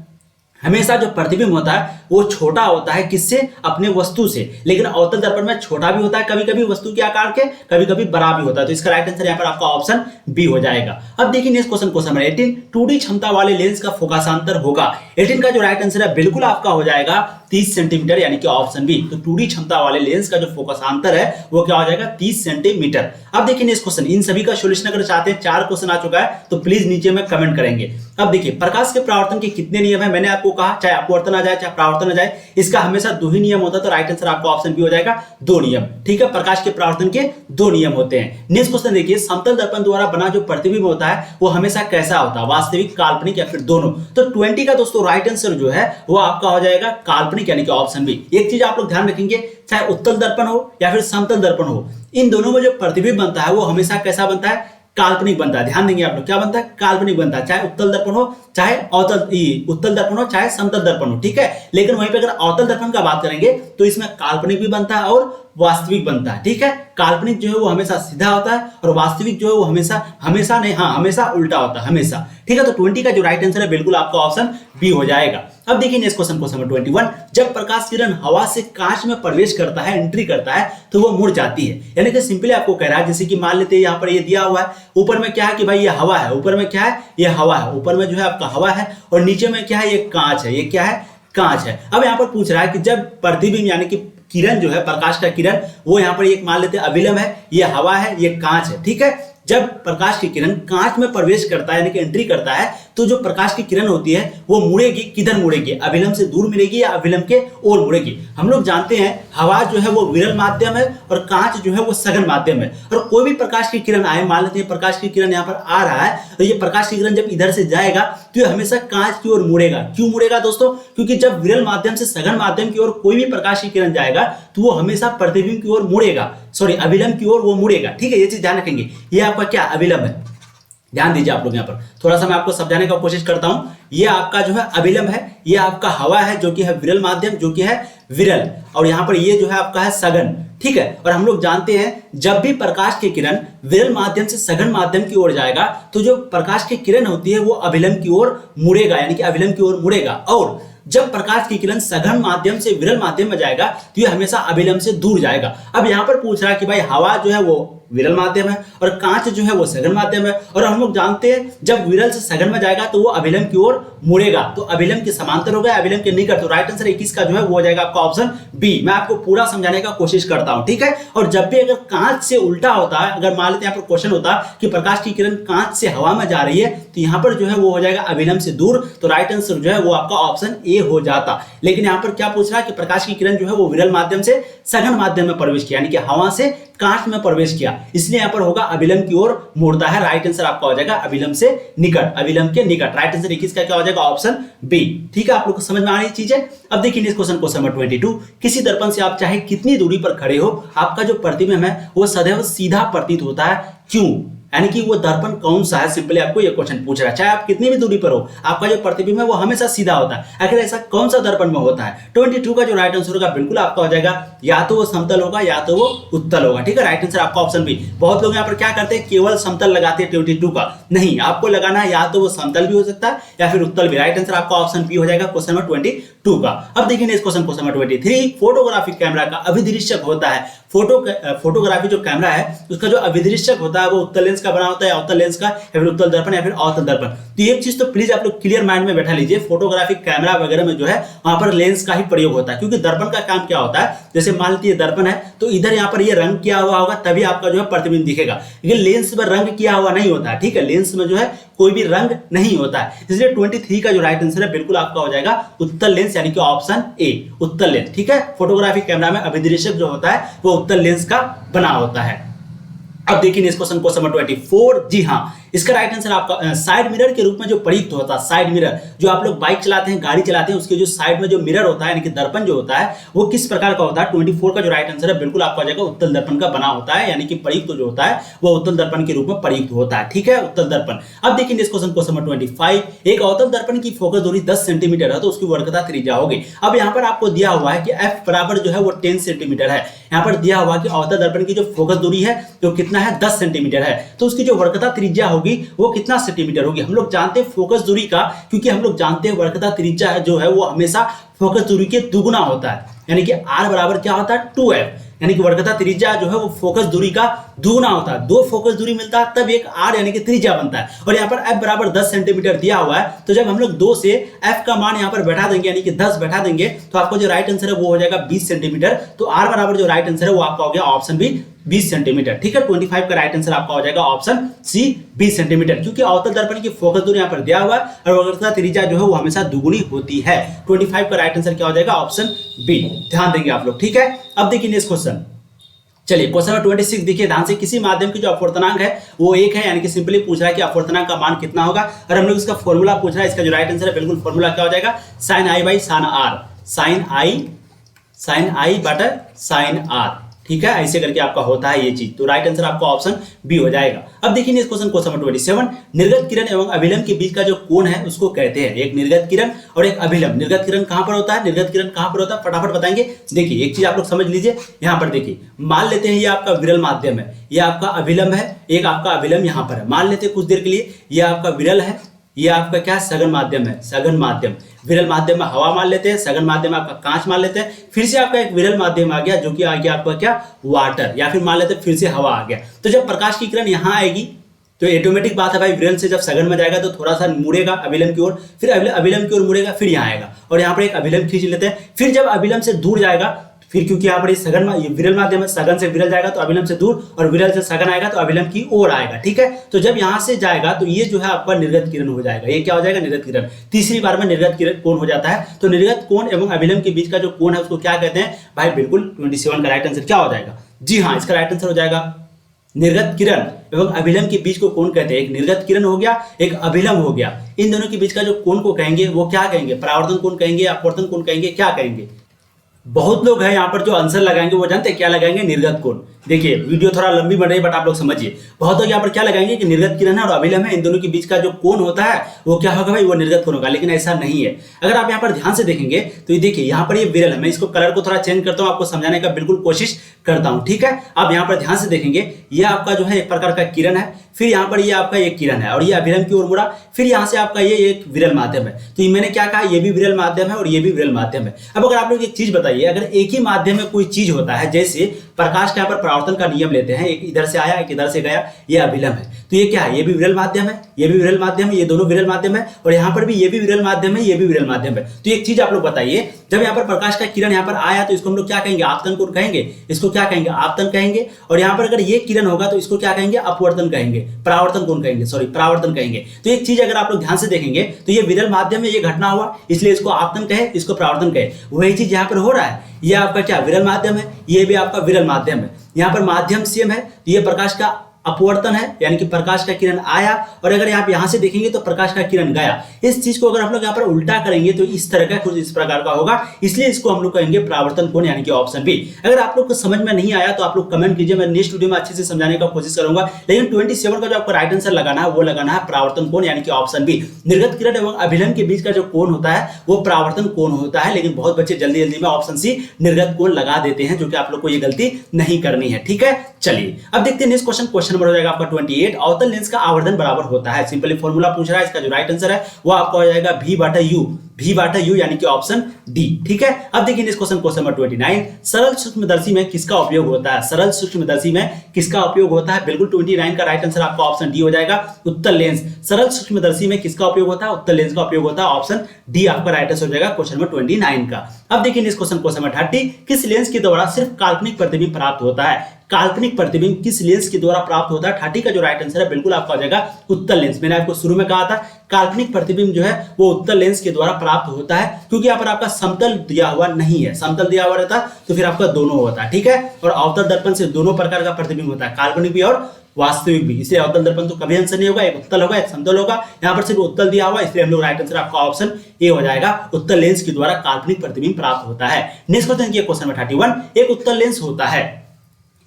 हमेशा जो प्रतिबिंब होता है वो छोटा होता है, किससे? अपने वस्तु से। लेकिन अवतल दर्पण में छोटा भी होता है कभी कभी वस्तु के आकार के, कभी कभी बड़ा भी होता है। तो इसका राइट आंसर यहाँ पर आपका ऑप्शन बी हो जाएगा। अब देखिए next question, question number 18, 2D क्षमता वाले लेंस का फोकसांतर होगा। 18 का जो राइट आंसर है बिल्कुल आपका हो जाएगा 30 सेंटीमीटर यानी कि ऑप्शन बी। तो 2D क्षमता वाले लेंस का जो फोकसांतर है वो क्या हो जाएगा? 30 सेंटीमीटर। अब देखिए नेक्स्ट क्वेश्चन, इन सभी का सॉल्यूशन अगर चाहते हैं, 4 क्वेश्चन आ चुका है, तो प्लीज नीचे में कमेंट करेंगे। अब देखिए प्रकाश के परावर्तन के कितने नियम है? मैंने आपको कहा चाहे अपवर्तन आ जाए चाहे परावर्तन आ जाए, इसका हमेशा 2 ही नियम होता है। तो राइट आंसर आपका ऑप्शन बी हो जाएगा 2 नियम, ठीक है। प्रकाश के परावर्तन के 2 नियम होते हैं। नेक्स्ट क्वेश्चन देखिए, समतल दर्पण द्वारा बना जो प्रतिबिंब होता है वो हमेशा कैसा होता है? वास्तविक, काल्पनिक या फिर दोनों? तो 20 का दोस्तों राइट आंसर जो है वो आपका हो जाएगा काल्पनिक यानी कि ऑप्शन बी। एक चीज आप लोग ध्यान रखेंगे, चाहे उत्तल दर्पण हो या फिर समतल दर्पण हो, इन दोनों में जो प्रतिबिंब बनता है वो हमेशा कैसा बनता है? काल्पनिक बनता है। ध्यान देंगे आप लोग, क्या बनता है? काल्पनिक बनता है। चाहे उत्तल दर्पण हो चाहे उत्तल दर्पण हो चाहे समतल दर्पण हो, ठीक है। लेकिन वहीं पे अगर अवतल दर्पण का बात करेंगे तो इसमें काल्पनिक भी बनता है और वास्तविक बनता है, ठीक है। काल्पनिक जो है वो हमेशा सीधा होता है और वास्तविक जो है वो हमेशा उल्टा होता है, हमेशा, ठीक है। तो 20 का जो राइट आंसर है बिल्कुल आपका ऑप्शन बी हो जाएगा। अब देखिए नेक्स्ट क्वेश्चन, क्वेश्चन नंबर 21, जब प्रकाश किरण हवा से कांच में प्रवेश करता है, एंट्री करता है, तो वो मुड़ जाती है। यानी कि सिंपली आपको कह रहा है, जैसे कि मान लेते हैं यहाँ पर ये दिया हुआ है, ऊपर में क्या है कि भाई ये हवा है, ऊपर में क्या है? ये हवा है, ऊपर में जो है आपका हवा है और नीचे में क्या है? ये कांच है। ये क्या है? कांच है। अब यहाँ पर पूछ रहा है कि जब प्रतिबिंब यानी कि किरण जो है, प्रकाश का किरण, वो यहाँ पर एक मान लेते हैं अभिलंब है, ये हवा है, ये कांच है, ठीक है। जब प्रकाश की किरण कांच में प्रवेश करता है यानी कि एंट्री करता है, तो जो प्रकाश की किरण होती है वो मुड़ेगी, किधर मुड़ेगी? अभिलंब से दूर मुड़ेगी या अभिलंब के ओर मुड़ेगी? हम लोग जानते हैं हवा जो है वो विरल माध्यम है और कांच जो है वो सघन माध्यम है। और कोई भी प्रकाश की किरण आए, मान लेते हैं प्रकाश की किरण यहाँ पर आ रहा है, तो ये प्रकाश की किरण जब इधर से जाएगा तो ये हमेशा कांच की ओर मुड़ेगा। क्यों मुड़ेगा दोस्तों? क्योंकि जब विरल माध्यम से सघन माध्यम की ओर कोई भी प्रकाश की किरण जाएगा तो वो हमेशा प्रतिबिंब की ओर मुड़ेगा, अभिलंब की ओर वो मुड़ेगा, ठीक है। ये चीज ध्यान रखेंगे। ये आपका क्या? अभिलंब है। ध्यान दीजिए आप लोग यहाँ पर थोड़ा सा मैं आपको समझाने का कोशिश करता हूं। ये आपका जो है अभिलंब है, ये आपका हवा है जो कि है विरल माध्यम, जो कि है विरल, और यहाँ पर ये जो है आपका है सघन। ठीक है, और हम लोग जानते हैं जब भी प्रकाश की किरण विरल माध्यम से सघन माध्यम की ओर जाएगा तो जो प्रकाश की किरण होती है वो अभिलंब की ओर मुड़ेगा, यानी कि अभिलंब की ओर मुड़ेगा। और जब प्रकाश की किरण सघन माध्यम से विरल माध्यम में जाएगा तो ये हमेशा अभिलंब से दूर जाएगा। अब यहाँ पर पूछ रहा है कि भाई हवा जो है वो विरल माध्यम है और कांच जो है वो सघन माध्यम है, और हम लोग जानते हैं जब विरल से सघन में जाएगा तो वो अभिलंब की ओर मुड़ेगा, तो अभिलंब के समांतर हो गया, अभिलंब के निकट। तो राइट आंसर 21 का जो है वो हो जाएगा आपका ऑप्शन बी। मैं आपको पूरा समझाने का कोशिश करता हूं, ठीक है। और जब भी अगर कांच से उल्टा होता है, अगर मान लेते हैं यहाँ पर क्वेश्चन होता कि प्रकाश की किरण कांच से हवा में जा रही है तो यहाँ पर जो है वो हो जाएगा अभिलंब से दूर, तो राइट आंसर जो है वो आपका ऑप्शन ए हो जाता। लेकिन यहाँ पर क्या पूछ रहा है कि प्रकाश की किरण जो है वो विरल माध्यम से सघन माध्यम में प्रवेश किया, यानी कि हवा से कांच में प्रवेश किया, इसलिए यहाँ पर होगा अभिलंब की ओर मुड़ता है। राइट आंसर आपका हो जाएगा अभिलंब से निकट, अभिलंब के निकट। राइट आंसर 21 का क्या हो जाएगा ऑप्शन बी। ठीक है, आप लोग को समझ में आ रही चीज है। अब देखिए इस क्वेश्चन नंबर 22, किसी दर्पण से आप चाहे कितनी दूरी पर खड़े हो आपका जो प्रतिबिंब है वो सदैव सीधा प्रतीत होता है, क्यों? यानी कि वो दर्पण कौन सा है, सिंपली आपको ये क्वेश्चन पूछ रहा है। चाहे आप कितनी भी दूरी पर हो आपका जो प्रतिबिंब है वो हमेशा सीधा होता है। आखिर ऐसा कौन सा दर्पण में होता है? 22 का जो राइट आंसर होगा बिल्कुल आपका हो जाएगा या तो वो समतल होगा या तो वो उत्तल होगा। ठीक है, राइट आंसर आपका ऑप्शन बी। बहुत लोग यहाँ पर क्या करते हैं, केवल समतल लगाते हैं 22 का, नहीं, आपको लगाना है या तो वो समतल भी हो सकता है या फिर उत्तल भी। राइट आंसर आपका ऑप्शन बी हो जाएगा क्वेश्चन नंबर 22 का। अब देखिए इस क्वेश्चन नंबर 23, फोटोग्राफिक कैमरा का अभिदृश्यक होता है। फोटोग्राफी जो कैमरा है उसका जो अभिदृश्यक होता है वो उत्तल लेंस का बना होता है, अवतल लेंस का, या फिर उत्तल दर्पण या फिर अवतल दर्पण। तो एक चीज तो प्लीज आप लोग क्लियर माइंड में बैठा लीजिए, फोटोग्राफिक कैमरा वगैरह में जो है वहां पर लेंस का ही प्रयोग होता है, क्योंकि दर्पण का काम क्या होता है, जैसे मान लीजिए दर्पण है तो इधर यहाँ पर ये रंग किया हुआ होगा तभी आपका जो है प्रतिबिंब दिखेगा, लेकिन लेंस पर रंग किया हुआ नहीं होता है। ठीक है, लेंस में जो है कोई भी रंग नहीं होता है, इसलिए 23 का जो राइट आंसर है बिल्कुल आपका हो जाएगा उत्तल लेंस, यानी कि ऑप्शन ए उत्तल लेंस। ठीक है, फोटोग्राफिक कैमरा में अभिदृश्यक जो होता है वो उत्तल लेंस का बना होता है। अब देखिए इस क्वेश्चन नंबर 24, जी हाँ, इसका राइट आंसर आपका साइड मिरर के रूप में जो प्रयुक्त होता है, साइड मिरर जो आप लोग बाइक चलाते हैं, गाड़ी चलाते हैं, उसके जो साइड में जो मिरर होता है यानी कि दर्पण जो होता है वो किस प्रकार का होता है? 24 का जो राइट आंसर है बिल्कुल आपका हो जाएगा उत्तल दर्पण का बना होता है, यानी कि प्रयुक्त जो होता है वो उत्तल दर्पण के रूप में प्रयुक्त होता है। ठीक है, उत्तल दर्पण। अब देखिए इस क्वेश्चन नंबर 25, एक अवतल दर्पण की फोकस दूरी 10 सेंटीमीटर है तो उसकी वर्गता त्रिज्या होगी। अब यहाँ पर आपको दिया हुआ है कि f बराबर जो है वो 10 सेंटीमीटर है, यहाँ पर दिया हुआ कि अवतल दर्पण की जो फोकस दूरी है जो कितना है 10 सेंटीमीटर है, तो उसकी जो वर्गता त्रिज्या होगी वो कितना सेंटीमीटर होगी? हम लोग जानते हैं फोकस दूरी का, क्योंकि हम लोग जानते हैं वर्गता त्रिज्या जो है वो हमेशा फोकस दूरी के दुगुना होता है, यानी कि r बराबर क्या होता है 2f, यानी कि वर्गता त्रिज्या जो है वो फोकस दूरी का दुगुना होता है। दो फोकस दूरी मिलता है तब एक r यानी कि त्रिज्या बनता है, और यहाँ पर f बराबर 10 सेंटीमीटर दिया हुआ है, तो जब हम लोग 2 से f का मान यहाँ पर बैठा देंगे यानी कि 10 बैठा देंगे तो आपको जो राइट आंसर है वो हो जाएगा 20 सेंटीमीटर। तो r बराबर जो राइट आंसर है वो आपका हो गया ऑप्शन बी 20 सेंटीमीटर। ठीक है, 25 का राइट आंसर आपका हो जाएगा ऑप्शन सी 20 सेंटीमीटर, क्योंकि अवतल दर्पण की फोकस दूरी यहाँ पर दिया हुआ है और वर्गता त्रिज्या जो है वो हमेशा दुगुनी होती है। 25 का राइट आंसर क्या हो जाएगा? Option B. ध्यान देंगे आप लोग। ठीक है, अब देखिए नेक्स्ट क्वेश्चन। चलिए क्वेश्चन नंबर 26 देखिए ध्यान से, किसी माध्यम की जो अपवर्तनांक है वो 1 है, यानी कि सिंपली पूछ रहा है कि अपवर्तनांक का मान कितना होगा, और हम लोग इसका फॉर्मूला पूछ रहा है। इसका जो राइट आंसर है बिल्कुल फॉर्मूला क्या हो जाएगा? Sine i by sine r, sine i बटा साइन आर। ठीक है, ऐसे करके आपका होता है ये चीज, तो राइट आंसर आपका ऑप्शन बी हो जाएगा। अब देखिए इस क्वेश्चन नंबर 27, निर्गत किरण एवं अभिलंब के बीच का जो कोण है उसको कहते हैं, एक निर्गत किरण और एक अभिलंब। निर्गत किरण कहां पर होता है, निर्गत किरण कहां पर होता है, फटाफट बताएंगे। देखिए एक चीज आप लोग समझ लीजिए, यहाँ पर देखिए मान लेते हैं ये आपका विरल माध्यम है, ये आपका अभिलंब है, एक आपका अभिलंब यहाँ पर है, मान लेते हैं कुछ देर के लिए ये आपका विरल है, ये आपका क्या सघन माध्यम है, सघन माध्यम। विरल माध्यम में हवा मान लेते हैं, सघन माध्यम में आपका कांच मान लेते हैं, फिर से आपका एक विरल माध्यम आ गया जो कि आ गया आपका क्या वाटर, या फिर मान लेते हैं फिर से हवा आ गया। तो जब प्रकाश की किरण यहाँ आएगी तो ऑटोमेटिक बात है भाई, विरल से जब सघन में जाएगा तो थोड़ा सा मुड़ेगा अभिलंब की ओर, फिर अभिलंब की ओर मुड़ेगा, फिर यहाँ आएगा, और यहाँ पर एक अभिलंब खींच लेते हैं। फिर जब अभिलंब से दूर जाएगा, फिर क्योंकि यहाँ पर सघन ये विरल माध्यम है, सघन से विरल जाएगा तो अभिलंब से दूर, और विरल से सघन आएगा तो अभिलंब की ओर आएगा। ठीक है, तो जब यहाँ से जाएगा तो ये जो है आपका निर्गत किरण हो जाएगा, ये क्या हो जाएगा? निर्गत किरण। तीसरी बार में निर्गत किरण कोण हो जाता है। तो निर्गत कोण एवं अभिलंब के बीच का जो कोण है उसको क्या कहते हैं भाई? बिल्कुल 27 का राइट आंसर क्या हो जाएगा? जी हाँ, इसका राइट आंसर हो जाएगा निर्गत किरण एवं अभिलंब के बीच को कोण कहते हैं। एक निर्गत किरण हो गया, एक अभिलंब हो गया, इन दोनों के बीच का जो कोण को कहेंगे वो क्या कहेंगे? परावर्तन कोण कहेंगे, अपवर्तन कोण कहेंगे, क्या कहेंगे? बहुत लोग हैं यहाँ पर जो आंसर लगाएंगे वो जानते हैं क्या लगाएंगे? निर्गत कोण। देखिए वीडियो थोड़ा लंबी बन रही है बट आप लोग समझिए। बहुत लोग यहाँ पर क्या लगाएंगे कि निर्गत किरण है और अभिलंब है, इन दोनों के बीच का जो कोण होता है वो क्या होगा भाई, वो निर्गत कोण होगा, लेकिन ऐसा नहीं है। अगर आप यहाँ पर ध्यान से देखेंगे तो ये देखिए यहाँ पर ये विरल है। मैं इसको कलर को थोड़ा चेंज करता हूँ, आपको समझाने का बिल्कुल कोशिश करता हूँ, ठीक है। आप यहाँ पर ध्यान से देखेंगे ये आपका जो है एक प्रकार का किरण है, फिर यहाँ पर ये आपका एक किरण है और ये अभिलंब की ओर मुड़ा, फिर यहाँ से आपका ये एक विरल माध्यम है। तो मैंने क्या कहा, ये भी विरल माध्यम है और ये भी विरल माध्यम है। अब अगर आप लोग एक चीज बताइए, अगर एक ही माध्यम में कोई चीज होता है, जैसे प्रकाश के यहाँ पर परावर्तन का नियम लेते हैं, एक इधर से आया एक इधर से गया, ये अभिलंब है, तो ये क्या है, ये भी विरल माध्यम है, ये भी विरल माध्यम है, ये दोनों विरल माध्यम है, और यहाँ पर भी ये भी विरल माध्यम है, ये भी विरल माध्यम है। तो एक चीज आप लोग बताइए, जब यहाँ पर प्रकाश का किरण यहाँ पर आया तो इसको हम लोग क्या कहेंगे, आपतन कोण कहेंगे, इसको क्या कहेंगे, आपतन कहेंगे। और यहाँ पर अगर ये किरण होगा तो इसको क्या कहेंगे, अपवर्तन कहेंगे, परावर्तन कोण कहेंगे, सॉरी परावर्तन कहेंगे। तो एक चीज अगर आप लोग ध्यान से देखेंगे तो ये विरल माध्यम में ये घटना हुआ, इसलिए इसको आपतन कहे, इसको परावर्तन कहे। वही चीज यहाँ पर हो रहा है, ये आपका क्या विरल माध्यम है, ये भी आपका विरल माध्यम है। यहाँ पर माध्यम सेम है, तो ये प्रकाश का अपवर्तन है, यानी कि प्रकाश का किरण आया, और अगर आप यहां से देखेंगे तो प्रकाश का किरण गया। इस चीज को अगर हम लोग यहाँ पर उल्टा करेंगे तो इस तरह का कुछ इस प्रकार का होगा, इसलिए इसको हम लोग कहेंगे परावर्तन कोण, यानी कि ऑप्शन बी। अगर आप लोग को समझ में नहीं आया तो आप लोग कमेंट कीजिए, मैं नेक्स्ट वीडियो में अच्छे से समझाने का कोशिश करूंगा। लेकिन 27 का जो आपको राइट आंसर लगाना है वो लगाना है परावर्तन कोण, यानी कि ऑप्शन बी। निर्गत किरण एवं अभिलंब के बीच का जो कोण होता है वो परावर्तन कोण होता है, लेकिन बहुत बच्चे जल्दी जल्दी में ऑप्शन सी निर्गत कोण लगा देते हैं, जो कि आप लोग को ये गलती नहीं करनी है, ठीक है। चलिए अब देखते हैं नेक्स्ट क्वेश्चन। क्वेश्चन नंबर हो जाएगा आपका 28। अवतल लेंस का आवर्धन बराबर होता है, सिंपली फॉर्मूला पूछ रहा है, इसका जो राइट आंसर है वो आपका हो जाएगा V बटा U, यानी कि ऑप्शन डी, ठीक है। अब देखिए नेक्स्ट क्वेश्चन, क्वेश्चन नंबर 29। सरल सूक्ष्मदर्शी में किसका उपयोग होता है, सरल सूक्ष्मदर्शी में किसका उपयोग होता है, बिल्कुल 29 का राइट आंसर आपका ऑप्शन डी हो जाएगा, उत्तल लेंस। सरल सूक्ष्मदर्शी में किसका उपयोग होता है, उत्तल लेंस का उपयोग होता है, ऑप्शन डी आपका राइट आंसर हो जाएगा क्वेश्चन नंबर 29 का। अब देखिए नेक्स्ट क्वेश्चन, क्वेश्चन नंबर 30। किस लेंस के द्वारा सिर्फ काल्पनिक प्रतिबिंब प्राप्त होता है, काल्पनिक प्रतिबिंब किस लेंस के द्वारा प्राप्त होता है। 30 का जो राइट आंसर है बिल्कुल आपका हो जाएगा उत्तल लेंस। मैंने आपको शुरू में कहा था काल्पनिक प्रतिबिंब जो है वो उत्तल लेंस के द्वारा प्राप्त होता है, क्योंकि यहाँ पर आपका समतल दिया हुआ नहीं है, समतल दिया हुआ रहता तो फिर आपका दोनों होता है, ठीक है। और अवतल दर्पण से दोनों प्रकार का प्रतिबिंब होता है, काल्पनिक भी और वास्तविक भी, इसलिए अवतल दर्पण तो कभी आंसर नहीं होगा, एक उत्तल होगा एक समतल होगा। यहाँ पर सिर्फ उत्तल दिया हुआ, इसलिए हम लोग राइट आंसर आपका ऑप्शन ए हो जाएगा, उत्तल लेंस के द्वारा काल्पनिक प्रतिबिंब प्राप्त होता है। नेक्स्ट क्वेश्चन की क्वेश्चन नंबर 31। एक उत्तल लेंस होता है,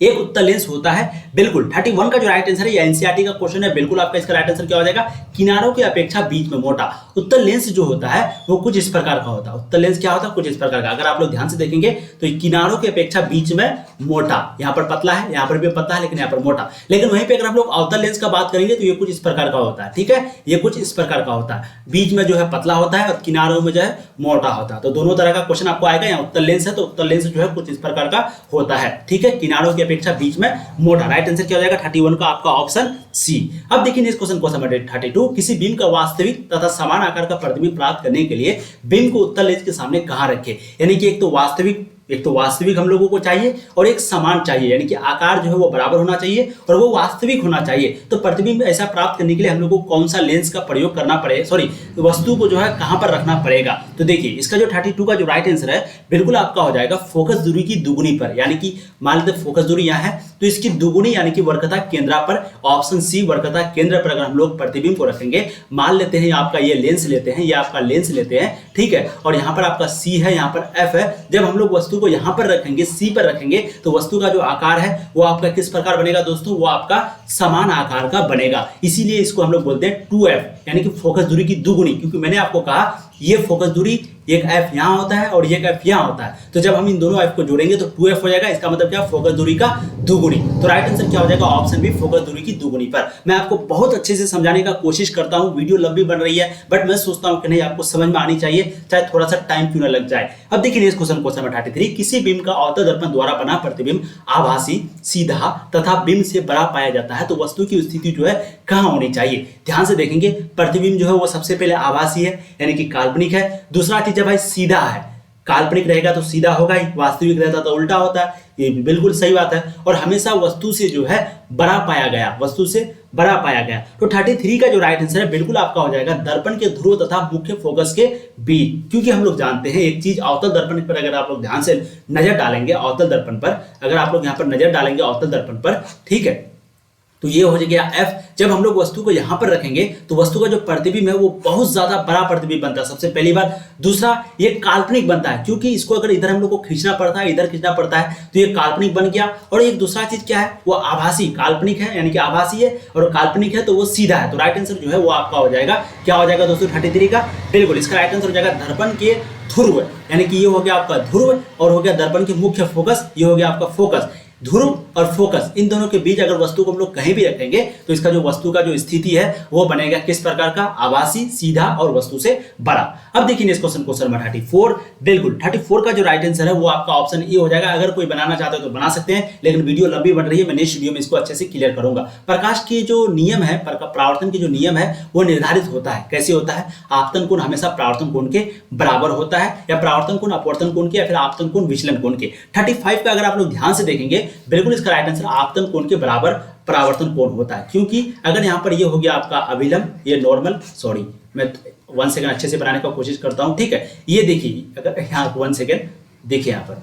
एक उत्तल लेंस होता है, बिल्कुल 31 का जो राइट आंसर है ये एनसीईआरटी का क्वेश्चन है, बिल्कुल आपका इसका राइट आंसर क्या हो जाएगा, किनारों की अपेक्षा बीच में मोटा। उत्तल लेंस जो होता है वो कुछ इस प्रकार का होता है, उत्तल लेंस क्या होता है, कुछ इस प्रकार का। अगर आप लोग ध्यान से देखेंगे तो किनारों की अपेक्षा बीच में मोटा, यहाँ पर पतला है, यहाँ पर भी पतला है, लेकिन यहाँ पर मोटा। लेकिन वहीं पे अगर हम लोग अवतल लेंस का बात करेंगे तो ये कुछ इस प्रकार का होता है, ठीक है, ये कुछ इस प्रकार का होता है, बीच में जो है पतला होता है और किनारों में जो है मोटा होता है। तो दोनों तरह का क्वेश्चन आपको आएगा। यहाँ उत्तल लेंस है तो उत्तल लेंस जो है कुछ इस प्रकार का होता है, ठीक है, किनारों की अपेक्षा बीच में मोटा। राइट आंसर क्या हो जाएगा 31 का आपका ऑप्शन सी। अब देखिए नेक्स्ट क्वेश्चन, क्वेश्चन नंबर 32। किसी बीम का वास्तविक तथा समान आकार का प्रतिबिंब प्राप्त करने के लिए बीम को उत्तल लेंस के सामने कहां रखें, यानी कि एक तो वास्तविक हम लोगों को चाहिए और एक समान चाहिए, यानी कि आकार जो है वो बराबर होना चाहिए और वो वास्तविक होना चाहिए। तो प्रतिबिंब ऐसा प्राप्त करने के लिए हम लोग को कौन सा लेंस का प्रयोग करना पड़ेगा, सॉरी वस्तु को जो है कहां पर रखना पड़ेगा। तो देखिए इसका जो 32 का जो राइट आंसर है बिल्कुल आपका हो जाएगा फोकस दूरी की दुगुनी पर, यानी कि मान लेते फोकस दूरी यहाँ है तो इसकी दुगुनी यानी कि वक्रता केंद्र पर, ऑप्शन सी वक्रता केंद्र पर अगर हम लोग प्रतिबिंब को रखेंगे, मान लेते हैं आपका ये लेंस लेते हैं, ये आपका लेंस लेते हैं, ठीक है, और यहाँ पर आपका सी है, यहाँ पर एफ है। जब हम लोग वस्तु को यहाँ पर रखेंगे, सी पर रखेंगे, तो वस्तु का जो आकार है वो आपका किस प्रकार बनेगा दोस्तों, वो आपका समान आकार का बनेगा। इसीलिए इसको हम लोग बोलते हैं 2f, यानी कि फोकस दूरी की दुगुनी, क्योंकि मैंने आपको कहा ये फोकस दूरी एक f यहाँ होता है और एक f यहाँ होता है, तो जब हम इन दोनों f को जोड़ेंगे तो 2f हो जाएगा। इसका मतलब क्या, फोकस दूरी का दुगुनी। तो राइट आंसर क्या हो जाएगा, ऑप्शन बी फोकस दूरी की दुगुनी पर। मैं आपको बहुत अच्छे से समझाने का कोशिश करता हूँ, वीडियो लंबी बन रही है बट मैं सोचता हूँ कि नहीं आपको समझ में आनी चाहिए, चाहे थोड़ा सा टाइम क्यों ना लग जाए। अब देखिए नेक्स्ट क्वेश्चन, क्वेश्चन नंबर 33। किसी बीम का अवतल दर्पण द्वारा बना प्रतिबिंब आभासी, सीधा तथा बीम से बड़ा पाया जाता है, तो वस्तु की स्थिति जो है कहाँ होनी चाहिए। ध्यान से देखेंगे प्रतिबिंब जो है वो सबसे पहले आभासी है, यानी कि काल्पनिक है। दूसरा चीज है भाई सीधा है, काल्पनिक रहेगा तो सीधा होगा ही, वास्तविक रहता तो उल्टा होता है, ये भी बिल्कुल सही बात है। और हमेशा वस्तु से जो है बड़ा पाया गया, वस्तु से बड़ा पाया गया। तो 33 का जो राइट आंसर है बिल्कुल आपका हो जाएगा दर्पण के ध्रुव तथा मुख्य फोकस के बीच, क्योंकि हम लोग जानते हैं एक चीज, अवतल दर्पण पर अगर आप लोग ध्यान से नजर डालेंगे, अवतल दर्पण पर अगर आप लोग यहाँ पर नजर डालेंगे अवतल दर्पण पर, ठीक है, तो ये हो गया F। जब हम लोग वस्तु को यहाँ पर रखेंगे तो वस्तु का जो प्रतिबिंब है वो बहुत ज्यादा बड़ा प्रतिबिंब बनता है, सबसे पहली बात। दूसरा, ये काल्पनिक बनता है, क्योंकि इसको अगर इधर हम लोग को खींचना पड़ता है, इधर खींचना पड़ता है, तो ये काल्पनिक बन गया। और एक दूसरा चीज क्या है, वो आभासी। काल्पनिक है यानी कि आभासी है, और काल्पनिक है तो वो सीधा है। तो राइट आंसर जो है वो आपका हो जाएगा, क्या हो जाएगा दोस्तों, 33 का। बिल्कुल इसका राइट आंसर हो जाएगा दर्पण के ध्रुव, यानी कि ये हो गया आपका ध्रुव और हो गया दर्पण के मुख्य फोकस, ये हो गया आपका फोकस। ध्रुव और फोकस, इन दोनों के बीच अगर वस्तु को हम लोग कहीं भी रखेंगे तो इसका जो वस्तु का जो स्थिति है वो बनेगा किस प्रकार का, आभासी, सीधा और वस्तु से बड़ा। अब देखिए इस क्वेश्चन नंबर 34। बिल्कुल 34 का जो राइट आंसर है वो आपका ऑप्शन ए हो जाएगा। अगर कोई बनाना चाहता है तो बना सकते हैं, लेकिन वीडियो लंबी बन रही है, मैं नेक्स्ट वीडियो में इसको अच्छे से क्लियर करूंगा। प्रकाश के जो नियम है, परावर्तन की जो नियम है वो निर्धारित होता है। कैसे होता है, आपतन कोण हमेशा परावर्तन कोण के बराबर होता है, या परावर्तन कोण अपवर्तन कोण के, या फिर आपतन कोण विचलन कोण के। 35 का अगर आप लोग ध्यान से देखेंगे, बिल्कुल इसका राइट आंसर आपतन कोण के बराबर परावर्तन कोण होता है। क्योंकि अगर यहां पर ये हो गया आपका अभिलंब, ये नॉर्मल, सॉरी मैं 1 सेकंड अच्छे से बनाने का कोशिश करता हूं, ठीक है। ये देखिए, अगर यहां 1 सेकंड देखिए, यहां पर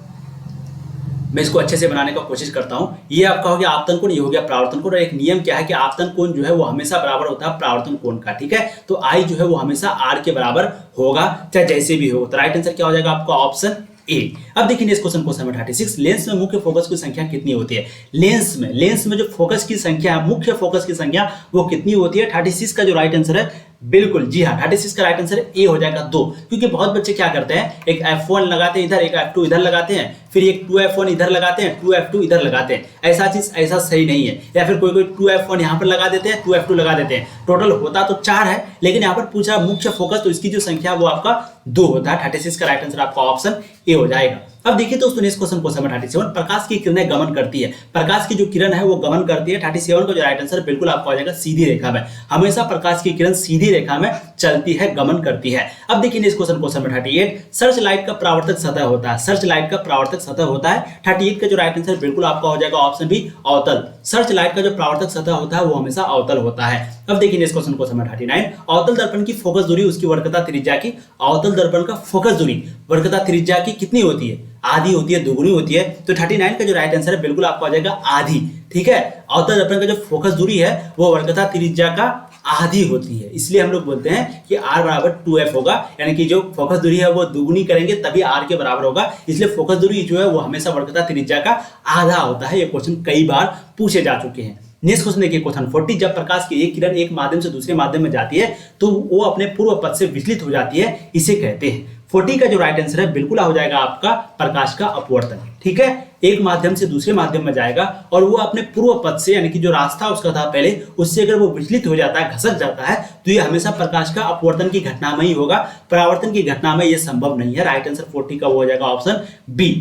मैं इसको अच्छे से बनाने का कोशिश करता हूं। ये आपका हो गया आपतन कोण, ये हो गया परावर्तन कोण। और एक नियम क्या है कि आपतन कोण जो है वो हमेशा बराबर होता है परावर्तन कोण का, ठीक है। तो आई जो है वो हमेशा आर के बराबर होगा, चाहे जैसे भी हो। तो राइट आंसर क्या हो जाएगा आपका, ऑप्शन ए। अब देखिए नेक्स्ट क्वेश्चन नंबर 36। लेंस में मुख्य फोकस की संख्या कितनी होती है। लेंस में जो फोकस की संख्या है, मुख्य फोकस की संख्या वो कितनी होती है। 36 का जो राइट आंसर है, बिल्कुल जी हाँ, 36 का राइट आंसर ए हो जाएगा 2। क्योंकि बहुत बच्चे क्या करते हैं, एक F1 लगाते हैं इधर, एक F2 इधर लगाते हैं, फिर एक 2F1 इधर लगाते हैं, 2F2 इधर लगाते हैं। ऐसा सही नहीं है। या फिर कोई 2F1 यहाँ पर लगा देते हैं, 2F2 लगा देते हैं। टोटल होता तो 4 है, लेकिन यहाँ पर पूछा मुख्य फोकस, तो इसकी जो संख्या वो आपका 2 होता है। 36 का राइट आंसर आपका ऑप्शन ए हो जाएगा। अब देखिए दोस्तों नेक्स्ट क्वेश्चन नंबर 37। प्रकाश की किरणें गमन करती है। प्रकाश की जो किरण है वो गमन करती है। 37 का जो राइट आंसर बिल्कुल आपका हो जाएगा सीधी रेखा में। हमेशा प्रकाश की किरण सीधी रेखा में चलती है, गमन करती है। अब देखिए next question number 38। Search light का परावर्तक सतह होता है। सर्च लाइट का परावर्तक सतह होता है। 38 का जो राइट आंसर बिल्कुल आपका हो जाएगा ऑप्शन बी, अवतल। सर्च लाइट का जो परावर्तक सतह होता है वो हमेशा अवतल होता है। अब देखिए नेक्स्ट क्वेश्चन नंबर 39। अवतल दर्पण की फोकस दूरी उसकी वर्कता त्रिज्या की। अवतल दर्पण का फोकस दूरी वर्कता त्रिज्या की कितनी होती है, आधी होती है, दुगुनी होती है। तो 39 का जो राइट आंसर है बिल्कुल आपको आ जाएगा आधी, ठीक है। अवतल दर्पण का जो फोकस दूरी है वो वर्कता त्रिज्या का आधी होती है, इसलिए हम लोग बोलते हैं कि r बराबर 2f होगा। यानी कि जो फोकस दूरी है वो दुगुनी करेंगे तभी r के बराबर होगा, इसलिए फोकस दूरी जो है वो हमेशा वर्कता त्रिज्या का आधा होता है। ये क्वेश्चन कई बार पूछे जा चुके हैं। नेक्स्ट क्वेश्चन देखिए क्वेश्चन 40। जब प्रकाश की एक किरण एक माध्यम से दूसरे माध्यम में जाती है तो वो अपने पूर्व पथ से विचलित हो जाती है, इसे कहते हैं। 40 का जो राइट आंसर है बिल्कुल हो जाएगा आपका प्रकाश का अपवर्तन, ठीक है। एक माध्यम से दूसरे माध्यम में जाएगा और वो अपने पूर्व पथ से, यानी कि जो रास्ता उसका था पहले, उससे अगर वो विचलित हो जाता है, घसक जाता है, तो ये हमेशा प्रकाश का अपवर्तन की घटना में ही होगा, परावर्तन की घटना में ये संभव नहीं है। राइट आंसर 40 का वो हो जाएगा ऑप्शन बी।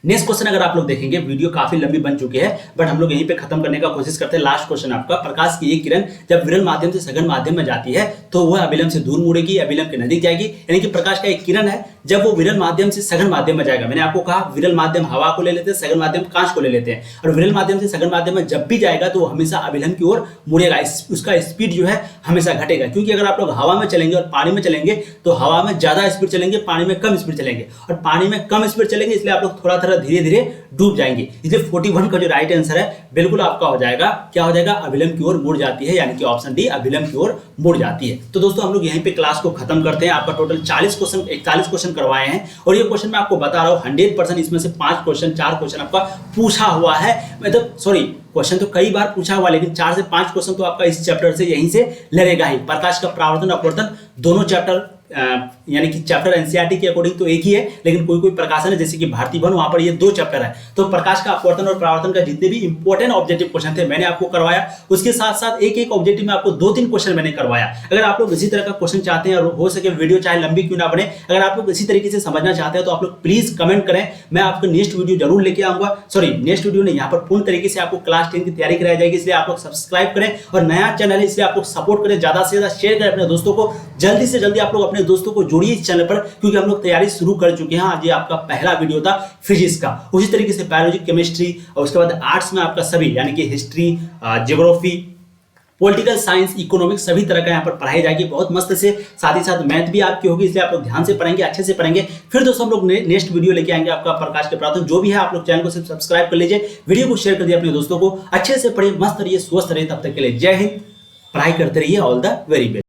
नेक्स्ट क्वेश्चन अगर आप लोग देखेंगे, वीडियो काफी लंबी बन चुकी है, बट हम लोग यहीं पे खत्म करने का कोशिश करते हैं। लास्ट क्वेश्चन आपका, प्रकाश की एक किरण जब विरल माध्यम से सघन माध्यम में जाती है तो वह अभिलंब से दूर मुड़ेगी, अभिलंब के नजदीक जाएगी। यानी कि प्रकाश का एक किरण है, जब वो विरल माध्यम से सघन माध्यम में जाएगा, मैंने आपको कहा विरल माध्यम हवा को ले लेते हैं, सघन माध्यम कांच को ले लेते हैं, और विरल माध्यम से सघन माध्यम में जब भी जाएगा तो वो हमेशा अभिलंब की ओर मुड़ेगा। उसका स्पीड जो है हमेशा घटेगा, क्योंकि अगर आप लोग हवा में चलेंगे और पानी में चलेंगे तो हवा में ज्यादा स्पीड चलेंगे, पानी में कम स्पीड चलेंगे, और पानी में कम स्पीड चलेंगे इसलिए आप लोग थोड़ा थोड़ा धीरे धीरे डूब जाएंगे। इसलिए 41 का जो राइट आंसर है बिल्कुल आपका हो जाएगा, क्या हो जाएगा, अभिलंब की ओर मुड़ जाती है, यानी कि ऑप्शन डी, अभिलंब की ओर मुड़ जाती है। तो दोस्तों हम लोग यहीं पे क्लास को खत्म करते हैं। आपका टोटल 41 क्वेश्चन करवाए हैं, और ये क्वेश्चन मैं आपको बता रहा हूँ 100% इसमें से 4 क्वेश्चन आपका पूछा हुआ है। मतलब सॉरी, क्वेश्चन तो कई बार पूछा हुआ, लेकिन 4 से 5 क्वेश्चन तो आपका इस चैप्टर से यहीं से लगेगा ही। प्रकाश का परावर्तन अपवर्तन दोनों चैप्टर, यानी कि चैप्टर एनसीईआरटी के अकॉर्डिंग तो एक ही है, लेकिन कोई कोई प्रकाशन है जैसे कि भारतीय वन, वहां पर ये 2 चैप्टर है। तो प्रकाश का अपवर्तन और परावर्तन का जितने भी इंपॉर्टेंट ऑब्जेक्टिव क्वेश्चन थे मैंने आपको करवाया, उसके साथ साथ एक एक ऑब्जेक्टिव में आपको 2-3 क्वेश्चन मैंने करवाया। अगर आप लोग इसी तरह का क्वेश्चन चाहते हैं, और हो सके वीडियो चाहे लंबी क्यों ना बने, अगर आप लोग इसी तरीके से समझना चाहते हैं तो आप लोग प्लीज कमेंट करें, मैं आपको नेक्स्ट वीडियो जरूर लेके आऊंगा। सॉरी, नेक्स्ट वीडियो ने यहाँ पर पूर्ण तरीके से आपको क्लास 10 की तैयारी कराई जाएगी, इसलिए आप लोग सब्सक्राइब करें, और नया चैनल है इसलिए आप लोग सपोर्ट करें, ज्यादा से ज्यादा शेयर करें अपने दोस्तों को, जल्दी से जल्दी आप लोग अपने दोस्तों को जोड़िए इस चैनल पर, क्योंकि हम लोग तैयारी शुरू कर चुके हैं। आज ये आपका पहला वीडियो था फिजिक्स का, उसी तरीके से बायोलॉजी, केमिस्ट्री और उसके बाद आर्ट्स में आपका सभी, यानी कि history, geography, political science, economics सभी तरह का यहाँ पर पढ़ाई जाएगी बहुत मस्त से। साथ ही साथ मैथ भी आपकी होगी, इसलिए आप लोग ध्यान से पढ़ेंगे, अच्छे से पढ़ेंगे। फिर दोस्तों हम लोग नेक्स्ट वीडियो लेके आएंगे आपका प्रकाश के प्रावधान। जो भी है आप लोग चैनल को सिर्फ सब्सक्राइब कर लीजिए, वीडियो को शेयर कर दिए अपने दोस्तों को। अच्छे से पढ़िए, मस्त रहिए, स्वस्थ रहिए। तब तक के लिए जय हिंद, पढ़ाई करते रहिए। All the very best.